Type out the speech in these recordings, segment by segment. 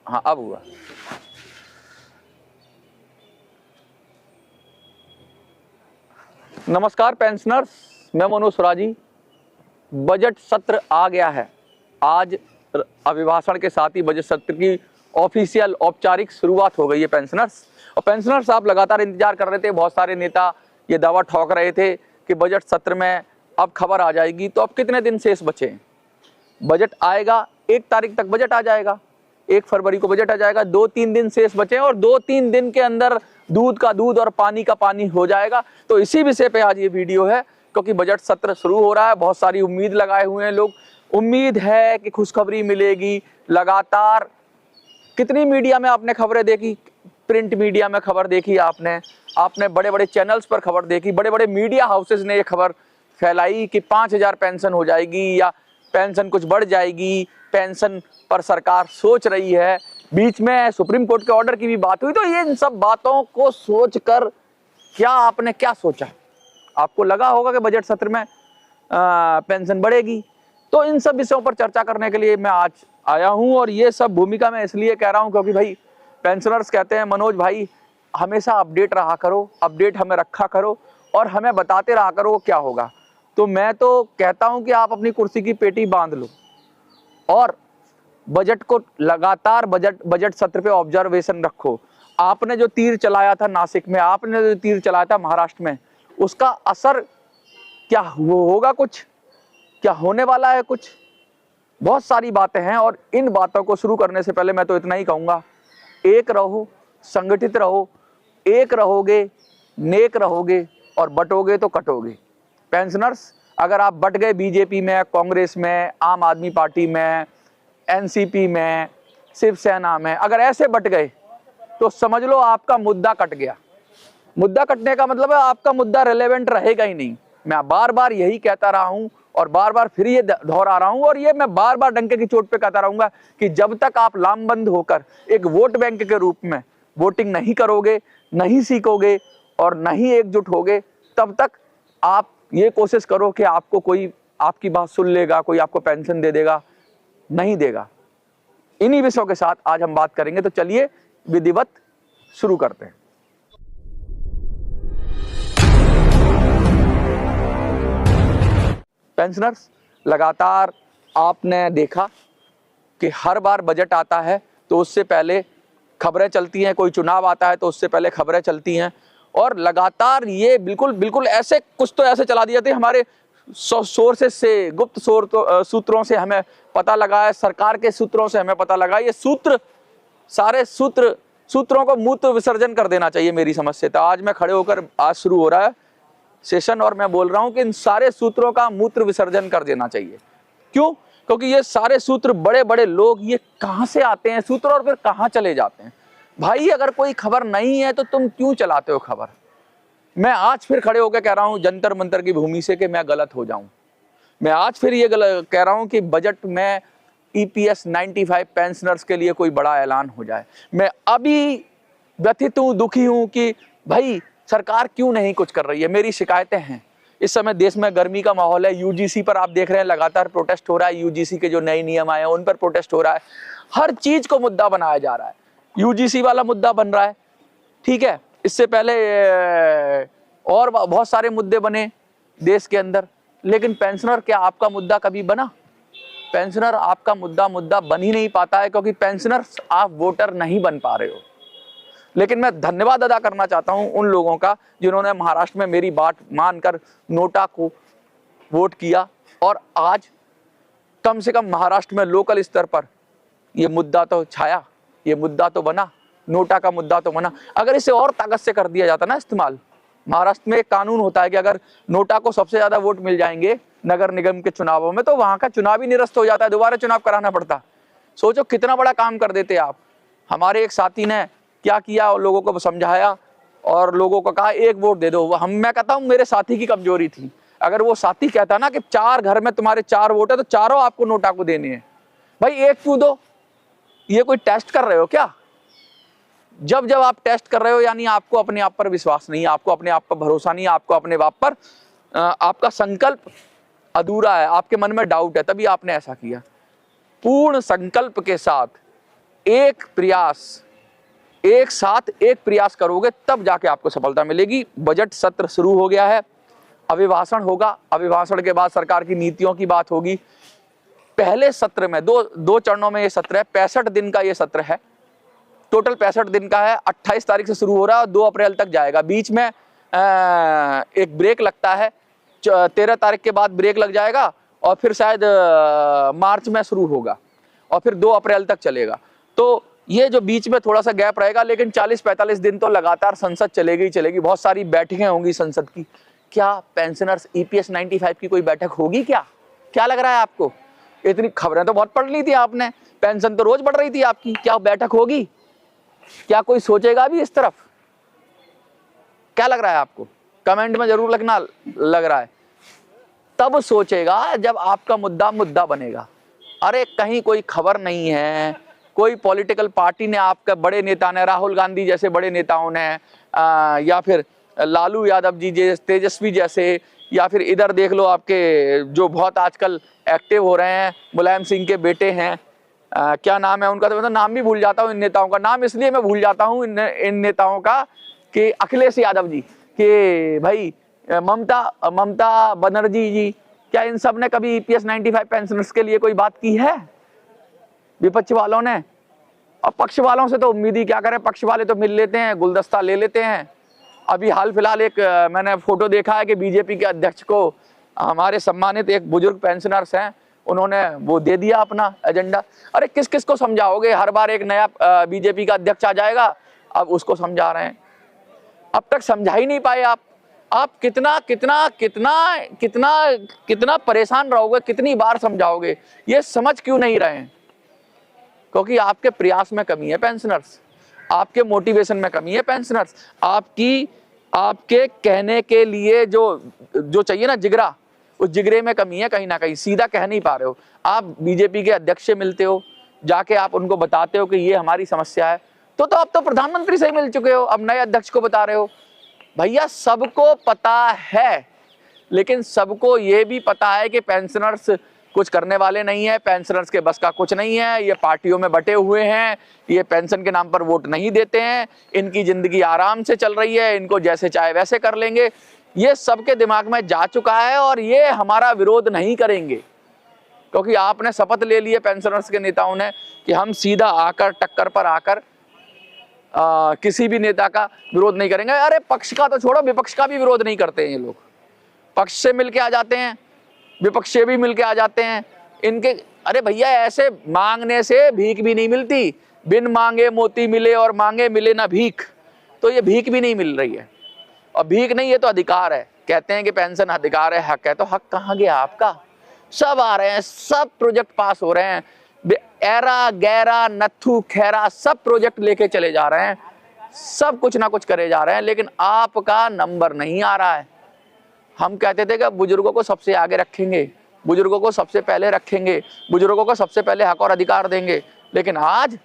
हाँ अब हुआ। नमस्कार पेंशनर्स, मैं मनोज सुराजी। बजट सत्र आ गया है। आज अभिभाषण के साथ ही बजट सत्र की ऑफिशियल औपचारिक शुरुआत हो गई है पेंशनर्स। और पेंशनर्स आप लगातार इंतजार कर रहे थे। बहुत सारे नेता ये दावा ठोक रहे थे कि बजट सत्र में अब खबर आ जाएगी। तो अब कितने दिन शेष बचे हैं? बजट आएगा, 1 तारीख तक बजट आ जाएगा, 1 फरवरी को बजट आ जाएगा। 2-3 दिन शेष बचे हैं और 2-3 दिन के अंदर दूध का दूध और पानी का पानी हो जाएगा। तो इसी विषय पे आज ये वीडियो है, क्योंकि बजट सत्र शुरू हो रहा है। बहुत सारी उम्मीद लगाए हुए हैं लोग। उम्मीद है कि खुशखबरी मिलेगी। लगातार कितनी मीडिया में आपने खबरें देखी, प्रिंट मीडिया में खबर देखी, आपने बड़े बड़े चैनल्स पर खबर देखी, बड़े बड़े मीडिया हाउसेस ने ये खबर फैलाई कि 5,000 पेंशन हो जाएगी या पेंशन कुछ बढ़ जाएगी, पेंशन पर सरकार सोच रही है। बीच में सुप्रीम कोर्ट के ऑर्डर की भी बात हुई। तो ये इन सब बातों को सोचकर आपने क्या सोचा? आपको लगा होगा कि बजट सत्र में पेंशन बढ़ेगी। तो इन सब विषयों पर चर्चा करने के लिए मैं आज आया हूं। और ये सब भूमिका मैं इसलिए कह रहा हूं क्योंकि भाई पेंशनर्स कहते हैं, मनोज भाई हमेशा अपडेट रहा करो, अपडेट हमें रखा करो और हमें बताते रहा करो क्या होगा। तो मैं तो कहता हूं कि आप अपनी कुर्सी की पेटी बांध लो और बजट को लगातार बजट सत्र पे ऑब्जर्वेशन रखो। आपने जो तीर चलाया था नासिक में, आपने जो तीर चलाया था महाराष्ट्र में, उसका असर क्या होगा? कुछ क्या होने वाला है? कुछ बहुत सारी बातें हैं। और इन बातों को शुरू करने से पहले मैं तो इतना ही कहूंगा, एक रहो, संगठित रहो। एक रहोगे, नेक रहोगे और बटोगे तो कटोगे। पेंशनर्स, अगर आप बट गए बीजेपी में, कांग्रेस में, आम आदमी पार्टी में, एनसीपी में, शिवसेना में, अगर ऐसे बट गए तो समझ लो आपका मुद्दा कट गया। मुद्दा कटने का मतलब है आपका मुद्दा रिलेवेंट रहेगा ही नहीं। मैं बार बार यही कहता रहा हूं और बार बार फिर ये दोहरा रहा हूं और ये मैं बार बार डंके की चोट पे कहता रहूंगा कि जब तक आप लामबंद होकर एक वोट बैंक के रूप में वोटिंग नहीं करोगे, नहीं सीखोगे और नहीं एकजुट होगे, तब तक आप ये कोशिश करो कि आपको कोई आपकी बात सुन लेगा, कोई आपको पेंशन दे देगा, नहीं देगा। इन्हीं विषयों के साथ आज हम बात करेंगे। तो चलिए विधिवत शुरू करते हैं। पेंशनर्स, लगातार आपने देखा कि हर बार बजट आता है तो उससे पहले खबरें चलती हैं, कोई चुनाव आता है तो उससे पहले खबरें चलती हैं। और लगातार ये बिल्कुल ऐसे कुछ तो ऐसे चला दिए थे, हमारे सोर्सेस से, गुप्त सूत्रों से हमें पता लगा है, सरकार के सूत्रों से हमें पता लगा। ये सारे सूत्रों को मूत्र विसर्जन कर देना चाहिए मेरी समझ से। तो आज मैं खड़े होकर, आज शुरू हो रहा है सेशन और मैं बोल रहा हूं कि इन सारे सूत्रों का मूत्र विसर्जन कर देना चाहिए। क्यों? क्योंकि ये सारे सूत्र, बड़े बड़े लोग, ये कहां से आते हैं सूत्र और फिर कहां चले जाते हैं? भाई अगर कोई खबर नहीं है तो तुम क्यों चलाते हो खबर? मैं आज फिर खड़े होकर कह रहा हूं जंतर मंतर की भूमि से कि मैं गलत हो जाऊं। मैं आज फिर ये कह रहा हूं कि बजट में EPS 95 पेंशनर्स के लिए कोई बड़ा ऐलान हो जाए। मैं अभी व्यथित हूं, दुखी हूं कि भाई सरकार क्यों नहीं कुछ कर रही है। मेरी शिकायतें हैं। इस समय देश में गर्मी का माहौल है। UGC पर आप देख रहे हैं लगातार प्रोटेस्ट हो रहा है। UGC के जो नए नियम आए हैं उन पर प्रोटेस्ट हो रहा है। हर चीज को मुद्दा बनाया जा रहा है। UGC वाला मुद्दा बन रहा है, ठीक है। इससे पहले और बहुत सारे मुद्दे बने देश के अंदर, लेकिन पेंशनर क्या आपका मुद्दा कभी बना? पेंशनर आपका मुद्दा बन ही नहीं पाता है क्योंकि पेंशनर आप वोटर नहीं बन पा रहे हो। लेकिन मैं धन्यवाद अदा करना चाहता हूं उन लोगों का जिन्होंने महाराष्ट्र में मेरी बात मानकर नोटा को वोट किया और आज कम से कम महाराष्ट्र में लोकल स्तर पर यह मुद्दा तो छाया, ये मुद्दा तो बना, नोटा का मुद्दा तो बना। अगर इसे और ताकत से कर दिया जाता ना इस्तेमाल, महाराष्ट्र में एक कानून होता है कि अगर नोटा को सबसे ज्यादा वोट मिल जाएंगे नगर निगम के चुनावों में तो वहां का चुनाव ही निरस्त हो जाता है, दोबारा चुनाव कराना पड़ता। सोचो कितना बड़ा काम कर देते आप। हमारे एक साथी ने क्या किया और लोगों को समझाया और लोगों को कहा एक वोट दे दो। मैं कहता हूं मेरे साथी की कमजोरी थी। अगर वो साथी कहता ना कि 4 घर में तुम्हारे 4 वोट है तो चारों आपको नोटा को देने हैं, भाई एक क्यों दो? ये कोई टेस्ट कर रहे हो क्या? जब आप टेस्ट कर रहे हो यानी आपको अपने आप पर विश्वास नहीं है, आपको अपने आप पर भरोसा नहीं है, आपको अपने आप पर आपका संकल्प अधूरा है, आपके मन में डाउट है, तभी आपने ऐसा किया। पूर्ण संकल्प के साथ एक प्रयास, एक साथ एक प्रयास करोगे तब जाके आपको सफलता मिलेगी। बजट सत्र शुरू हो गया है, अभिभाषण होगा, अभिभाषण के बाद सरकार की नीतियों की बात होगी। पहले सत्र में दो चरणों में ये सत्र है, 65 दिन का ये सत्र है, टोटल 65 दिन का है। 28 तारीख से शुरू हो रहा है और 2 अप्रैल तक जाएगा। बीच में एक ब्रेक लगता है, 13 तारीख के बाद ब्रेक लग जाएगा और फिर शायद मार्च में शुरू होगा और फिर 2 अप्रैल तक चलेगा। तो ये जो बीच में थोड़ा सा गैप रहेगा, लेकिन 40-45 दिन तो लगातार संसद चलेगी चलेगी। बहुत सारी बैठकें होंगी संसद की। क्या पेंशनर्स EPS 95 की कोई बैठक होगी क्या लग रहा है आपको? इतनी खबरें तो बहुत पढ़ ली थी आपने, पेंशन तो रोज बढ़ रही थी आपकी, क्या बैठक होगी? क्या कोई सोचेगा भी इस तरफ? क्या लग रहा है आपको? कमेंट में जरूर लिखना। लग रहा है तब सोचेगा जब आपका मुद्दा बनेगा। अरे कहीं कोई खबर नहीं है, कोई पॉलिटिकल पार्टी ने, आपके बड़े नेता ने, राहुल गांधी जैसे बड़े नेताओं ने, या फिर लालू यादव जी जैसे, तेजस्वी जैसे, या फिर इधर देख लो आपके जो बहुत आजकल एक्टिव हो रहे हैं, मुलायम सिंह के बेटे हैं, क्या नाम है उनका, तो मैं तो नाम भी भूल जाता हूँ इन नेताओं का। नाम इसलिए मैं भूल जाता हूँ इन नेताओं का कि अखिलेश यादव जी, कि भाई ममता बनर्जी जी, क्या इन सब ने कभी EPS 95 पेंशनर्स के लिए कोई बात की है विपक्ष वालों ने? और पक्ष वालों से तो उम्मीद ही क्या करें, पक्ष वाले तो मिल लेते हैं, गुलदस्ता ले लेते हैं। अभी हाल फिलहाल एक मैंने फोटो देखा है कि बीजेपी के अध्यक्ष को हमारे सम्मानित एक बुजुर्ग पेंशनर्स हैं, उन्होंने वो दे दिया अपना एजेंडा। अरे किस किस को समझाओगे? हर बार एक नया बीजेपी का अध्यक्ष आ जाएगा, अब उसको समझा रहे हैं। अब तक समझा ही नहीं पाए आप कितना कितना कितना कितना कितना परेशान रहोगे, कितनी बार समझाओगे? ये समझ क्यों नहीं रहे हैं? क्योंकि आपके प्रयास में कमी है पेंशनर्स, आपके मोटिवेशन में कमी है पेंशनर्स, आपके कहने के लिए जो चाहिए ना जिगरा, उस जिगरे में कमी है कहीं ना कहीं। सीधा कह नहीं पा रहे हो। आप बीजेपी के अध्यक्ष से मिलते हो, जाके आप उनको बताते हो कि ये हमारी समस्या है, तो आप तो प्रधानमंत्री से ही मिल चुके हो, अब नए अध्यक्ष को बता रहे हो। भैया सबको पता है, लेकिन सबको ये भी पता है कि पेंशनर्स कुछ करने वाले नहीं है, पेंशनर्स के बस का कुछ नहीं है, ये पार्टियों में बटे हुए हैं, ये पेंशन के नाम पर वोट नहीं देते हैं, इनकी जिंदगी आराम से चल रही है, इनको जैसे चाहे वैसे कर लेंगे। ये सबके दिमाग में जा चुका है और ये हमारा विरोध नहीं करेंगे, क्योंकि आपने शपथ ले ली है पेंशनर्स के नेताओं ने कि हम सीधा आकर टक्कर पर आकर किसी भी नेता का विरोध नहीं करेंगे। अरे पक्ष का तो छोड़ो, विपक्ष का भी विरोध नहीं करते हैं ये लोग। पक्ष से मिलके आ जाते हैं, विपक्ष से भी मिलके आ जाते हैं इनके। अरे भैया ऐसे मांगने से भीख भी नहीं मिलती, बिन मांगे मोती मिले और मांगे मिले ना भीख। तो ये भीख भी नहीं मिल रही है, और भीख नहीं, ये तो अधिकार है। कहते हैं कि पेंशन अधिकार है, हक है, तो हक कहाँ गया आपका? सब आ रहे हैं, सब प्रोजेक्ट पास हो रहे हैं, एरा गैरा नत्थू खैरा सब प्रोजेक्ट लेके चले जा रहे हैं, सब कुछ ना कुछ करे जा रहे हैं, लेकिन आपका नंबर नहीं आ रहा है। हम कहते थे कि बुजुर्गों को सबसे आगे रखेंगे, बुजुर्गों को सबसे पहले रखेंगे, बुजुर्गों को सबसे पहले हक और अधिकार देंगे, लेकिन आज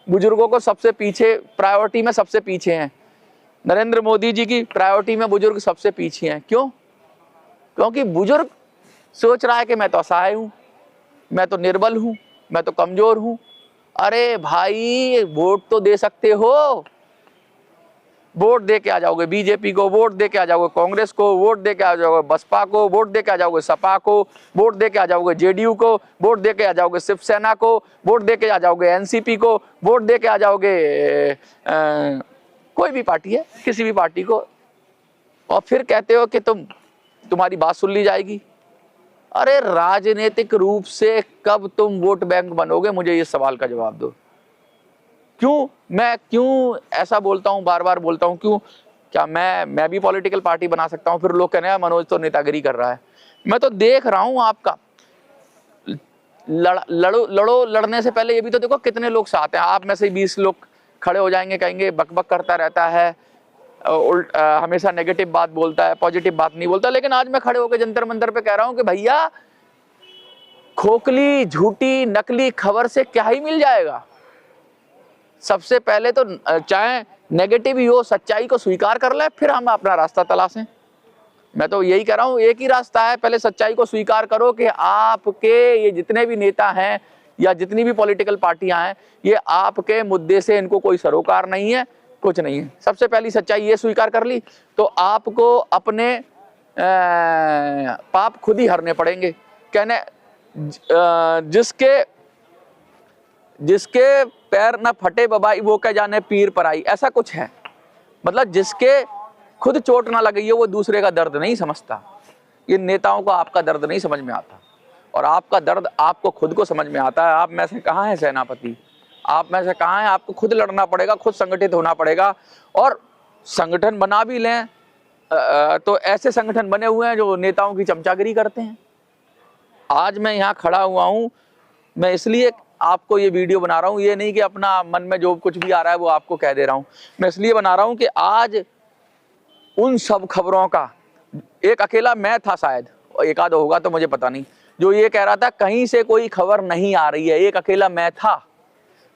बुजुर्गों को सबसे पीछे, प्रायोरिटी में सबसे पीछे हैं। नरेंद्र मोदी जी की प्रायोरिटी में बुजुर्ग सबसे पीछे हैं। क्यों? क्योंकि बुजुर्ग सोच रहा है कि मैं तो असहाय हूं, मैं तो निर्बल हूं, मैं तो कमजोर हूं। अरे भाई वोट तो दे सकते हो, वोट दे के आ जाओगे बीजेपी को, वोट दे के आ जाओगे कांग्रेस को, वोट दे के आ जाओगे बसपा को, वोट दे के आ जाओगे सपा को, वोट दे के आ जाओगे जेडीयू को, वोट दे के आ जाओगे शिवसेना को, वोट दे के आ जाओगे एनसीपी को, वोट दे के आ जाओगे कोई भी पार्टी है, किसी भी पार्टी को, और फिर कहते हो कि तुम्हारी बात सुन ली जाएगी। अरे राजनीतिक रूप से कब तुम वोट बैंक बनोगे? मुझे ये सवाल का जवाब दो। क्यों ऐसा बोलता हूं, बार बार बोलता हूं, क्यों? क्या मैं भी पॉलिटिकल पार्टी बना सकता हूं? फिर लोग कहने हैं मनोज तो नेतागिरी कर रहा है। मैं तो देख रहा हूं आपका लड़ने से पहले ये भी तो देखो कितने लोग साथ हैं। आप में से 20 लोग खड़े हो जाएंगे, कहेंगे बकबक करता रहता है, हमेशा नेगेटिव बात बोलता है, पॉजिटिव बात नहीं बोलता। लेकिन आज मैं खड़े होकर जंतर मंतर पे कह रहा हूं कि भैया खोखली झूठी नकली खबर से क्या ही मिल जाएगा। सबसे पहले तो चाहे नेगेटिव ही हो, सच्चाई को स्वीकार कर ले, फिर हम अपना रास्ता तलाशें। मैं तो यही कह रहा हूं, एक ही रास्ता है, पहले सच्चाई को स्वीकार करो कि आपके ये जितने भी नेता हैं या जितनी भी पॉलिटिकल पार्टियां हैं, ये आपके मुद्दे से इनको कोई सरोकार नहीं है, कुछ नहीं है। सबसे पहली सच्चाई ये स्वीकार कर ली तो आपको अपने पाप खुद ही हरने पड़ेंगे। कहने जिसके पैर न फटे बबाई वो क्या जाने पीर पराई, ऐसा कुछ है। मतलब जिसके खुद चोट ना लगी है वो दूसरे का दर्द नहीं समझता। ये नेताओं को आपका दर्द नहीं समझ में आता, और आपका दर्द आपको खुद को समझ में आता है। आप में से कहाँ है सेनापति, आप में से कहाँ है? आपको खुद लड़ना पड़ेगा, खुद संगठित होना पड़ेगा। और संगठन बना भी लें तो ऐसे संगठन बने हुए हैं जो नेताओं की चमचागिरी करते हैं। आज मैं यहाँ खड़ा हुआ हूँ, मैं इसलिए आपको ये वीडियो बना रहा हूँ, ये नहीं कि अपना मन में जो कुछ भी आ रहा है वो आपको कह दे रहा हूँ। मैं इसलिए बना रहा हूँ कि आज उन सब खबरों का एक अकेला मैं था, शायद एक आध होगा तो मुझे पता नहीं, जो ये कह रहा था कहीं से कोई खबर नहीं आ रही है। एक अकेला मैं था।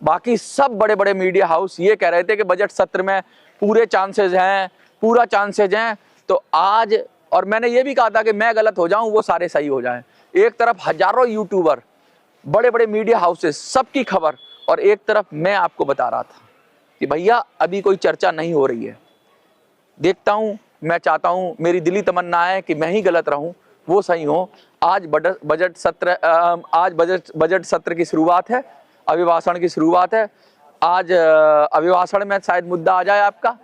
बाकी सब बड़े बड़े मीडिया हाउस ये कह रहे थे कि बजट सत्र में पूरे चांसेस हैं, पूरा चांसेस हैं। तो आज, और मैंने ये भी कहा था कि मैं गलत हो जाऊं वो सारे सही हो जाएं। एक तरफ हजारों यूट्यूबर, बड़े बड़े मीडिया हाउसेस, सबकी खबर, और एक तरफ मैं आपको बता रहा था कि भैया अभी कोई चर्चा नहीं हो रही है। देखता हूं, मैं चाहता हूं, मेरी दिली तमन्ना है कि मैं ही गलत रहूं, वो सही हो। आज बजट सत्र की शुरुआत है, अभिभाषण की शुरुआत है। आज अभिभाषण में शायद मुद्दा आ जाए आपका,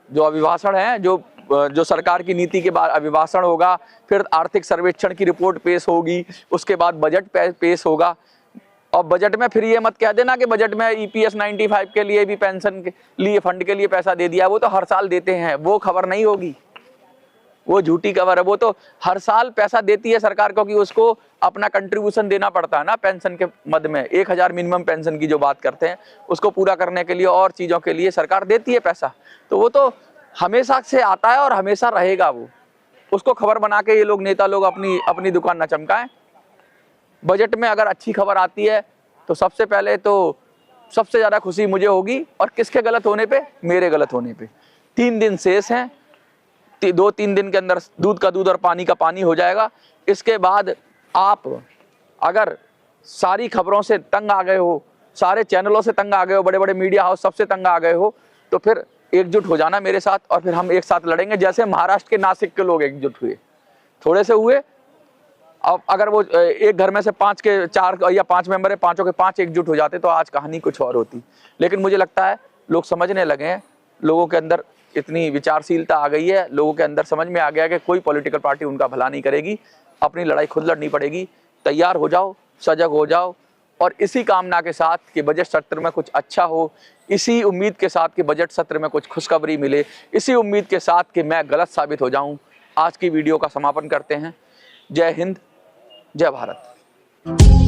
जो अभिभाषण है, जो सरकार की नीति के बाद अभिभाषण होगा, फिर आर्थिक सर्वेक्षण की रिपोर्ट पेश होगी, उसके बाद बजट पेश होगा। और बजट में फिर ये मत कह देना कि बजट में EPS 95 के लिए भी, पेंशन के लिए, फंड के लिए पैसा दे दिया। वो तो हर साल देते हैं, वो खबर नहीं होगी, वो झूठी खबर है। वो तो हर साल पैसा देती है सरकार, क्योंकि उसको अपना कंट्रीब्यूशन देना पड़ता है ना पेंशन के मद में। 1000 मिनिमम पेंशन की जो बात करते हैं, उसको पूरा करने के लिए और चीज़ों के लिए सरकार देती है पैसा। तो वो तो हमेशा से आता है और हमेशा रहेगा। वो उसको खबर बना के ये लोग, नेता लोग, अपनी दुकान न चमकाएं। बजट में अगर अच्छी खबर आती है तो सबसे पहले तो सबसे ज़्यादा खुशी मुझे होगी। और किसके गलत होने पे? मेरे गलत होने पे। 3 दिन शेष हैं, 2-3 दिन के अंदर दूध का दूध और पानी का पानी हो जाएगा। इसके बाद आप अगर सारी खबरों से तंग आ गए हो, सारे चैनलों से तंग आ गए हो, बड़े बड़े मीडिया हाउस सबसे तंग आ गए हो, तो फिर एकजुट हो जाना मेरे साथ, और फिर हम एक साथ लड़ेंगे। जैसे महाराष्ट्र के नासिक के लोग एकजुट हुए, थोड़े से हुए। अब अगर वो एक घर में से 5 के 4 या 5 मेंबर है, 5 के 5 एकजुट हो जाते तो आज कहानी कुछ और होती। लेकिन मुझे लगता है लोग समझने लगे हैं, लोगों के अंदर इतनी विचारशीलता आ गई है, लोगों के अंदर समझ में आ गया कि कोई पॉलिटिकल पार्टी उनका भला नहीं करेगी, अपनी लड़ाई खुद लड़नी पड़ेगी। तैयार हो जाओ, सजग हो जाओ, और इसी कामना के साथ कि बजट सत्र में कुछ अच्छा हो, इसी उम्मीद के साथ कि बजट सत्र में कुछ खुशखबरी मिले, इसी उम्मीद के साथ कि मैं गलत साबित हो जाऊं, आज की वीडियो का समापन करते हैं। जय हिंद, जय भारत।